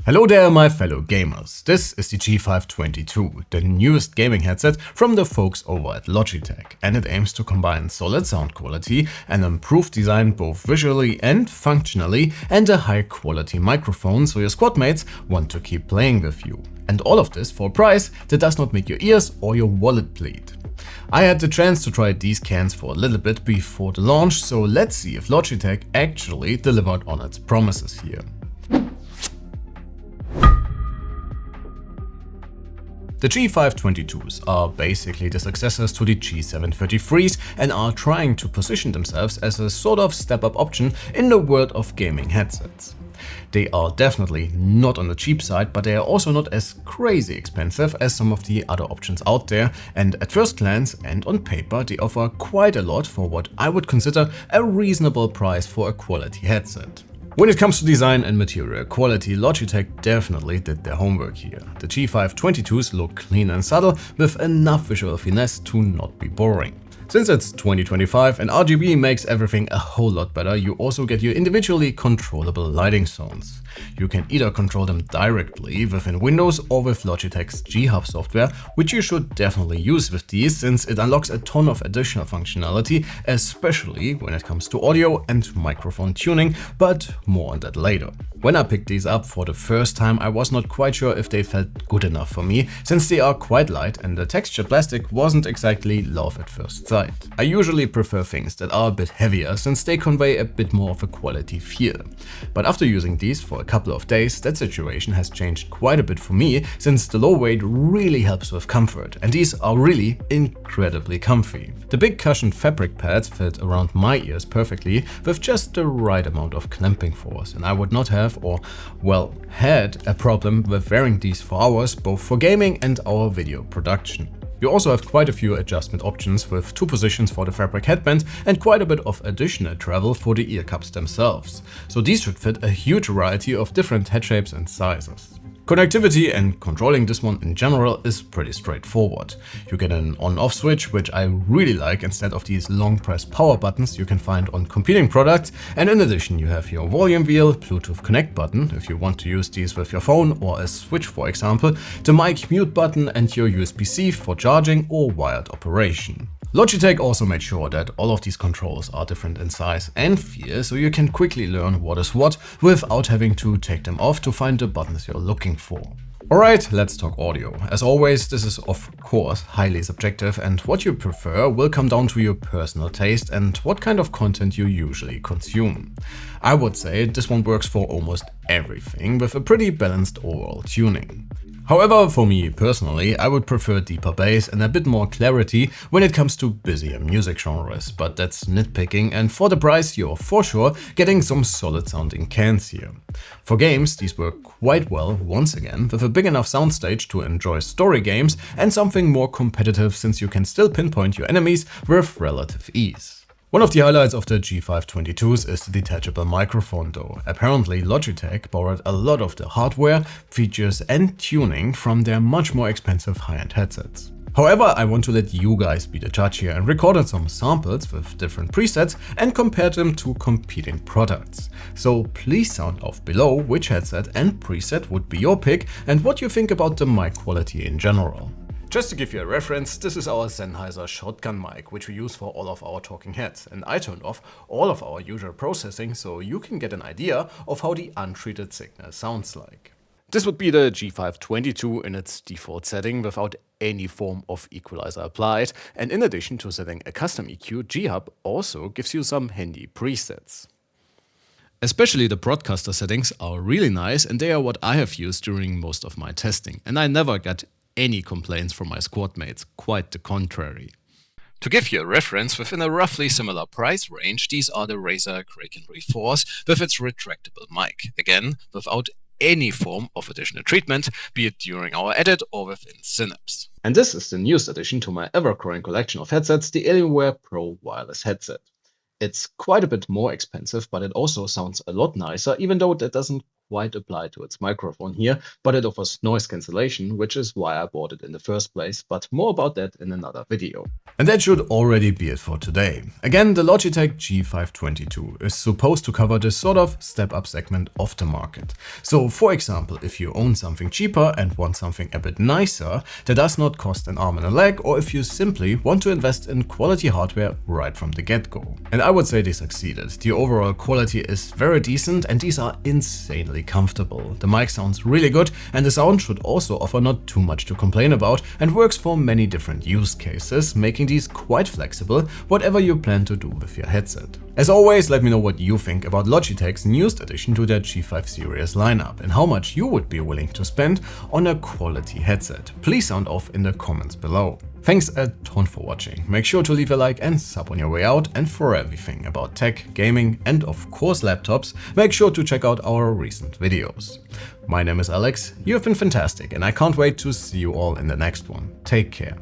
Hello there, my fellow gamers. This is the G522, the newest gaming headset from the folks over at Logitech, and it aims to combine solid sound quality and improved design both visually and functionally, and a high quality microphone so your squad mates want to keep playing with you. And all of this for a price that does not make your ears or your wallet bleed. I had the chance to try these cans for a little bit before the launch, so let's see if Logitech actually delivered on its promises here. The G522s are basically the successors to the G733s and are trying to position themselves as a sort of step-up option in the world of gaming headsets. They are definitely not on the cheap side, but they are also not as crazy expensive as some of the other options out there, and at first glance and on paper they offer quite a lot for what I would consider a reasonable price for a quality headset. When it comes to design and material quality, Logitech definitely did their homework here. The G522s look clean and subtle with enough visual finesse to not be boring. Since it's 2025 and RGB makes everything a whole lot better, you also get your individually controllable lighting zones. You can either control them directly within Windows or with Logitech's G-Hub software, which you should definitely use with these since it unlocks a ton of additional functionality, especially when it comes to audio and microphone tuning, but more on that later. When I picked these up for the first time, I was not quite sure if they felt good enough for me, since they are quite light and the textured plastic wasn't exactly love at first sight. I usually prefer things that are a bit heavier since they convey a bit more of a quality feel. But after using these for a couple of days, that situation has changed quite a bit for me since the low weight really helps with comfort, and these are really incredibly comfy. The big cushioned fabric pads fit around my ears perfectly with just the right amount of clamping force, and I would not have had a problem with wearing these for hours, both for gaming and our video production. You also have quite a few adjustment options with 2 positions for the fabric headband and quite a bit of additional travel for the ear cups themselves. So these should fit a huge variety of different head shapes and sizes. Connectivity and controlling this one in general is pretty straightforward. You get an on-off switch, which I really like instead of these long press power buttons you can find on competing products, and in addition you have your volume wheel, Bluetooth connect button if you want to use these with your phone or a switch for example, the mic mute button and your USB-C for charging or wired operation. Logitech also made sure that all of these controls are different in size and feel, so you can quickly learn what is what without having to take them off to find the buttons you're looking for. Alright, let's talk audio. As always, this is of course highly subjective, and what you prefer will come down to your personal taste and what kind of content you usually consume. I would say this one works for almost everything with a pretty balanced overall tuning. However, for me personally, I would prefer deeper bass and a bit more clarity when it comes to busier music genres, but that's nitpicking, and for the price you're for sure getting some solid sounding cans here. For games, these work quite well once again, with a big enough soundstage to enjoy story games and something more competitive since you can still pinpoint your enemies with relative ease. One of the highlights of the G522s is the detachable microphone though. Apparently Logitech borrowed a lot of the hardware, features and tuning from their much more expensive high-end headsets. However, I want to let you guys be the judge here and recorded some samples with different presets and compared them to competing products. So please sound off below which headset and preset would be your pick and what you think about the mic quality in general. Just to give you a reference, this is our Sennheiser shotgun mic, which we use for all of our talking heads, and I turned off all of our usual processing so you can get an idea of how the untreated signal sounds like. This would be the G522 in its default setting without any form of equalizer applied, and in addition to setting a custom EQ, G-Hub also gives you some handy presets. Especially the broadcaster settings are really nice, and they are what I have used during most of my testing, and I never got any complaints from my squad mates, quite the contrary. To give you a reference, within a roughly similar price range, these are the Razer Kraken Reforce with its retractable mic, again without any form of additional treatment, be it during our edit or within Synapse. And this is the newest addition to my ever-growing collection of headsets, the Alienware Pro wireless headset. It's quite a bit more expensive, but it also sounds a lot nicer, even though that doesn't quite apply to its microphone here, but it offers noise cancellation, which is why I bought it in the first place, but more about that in another video. And that should already be it for today. Again, the Logitech G522 is supposed to cover this sort of step-up segment of the market. So for example, if you own something cheaper and want something a bit nicer that does not cost an arm and a leg, or if you simply want to invest in quality hardware right from the get-go. And I would say they succeeded. The overall quality is very decent and these are insanely comfortable. The mic sounds really good and the sound should also offer not too much to complain about and works for many different use cases, making these quite flexible whatever you plan to do with your headset. As always, let me know what you think about Logitech's newest addition to their G5 series lineup and how much you would be willing to spend on a quality headset. Please sound off in the comments below. Thanks a ton for watching. Make sure to leave a like and sub on your way out, and for everything about tech, gaming and of course laptops, make sure to check out our recent videos. My name is Alex, you have been fantastic and I can't wait to see you all in the next one. Take care.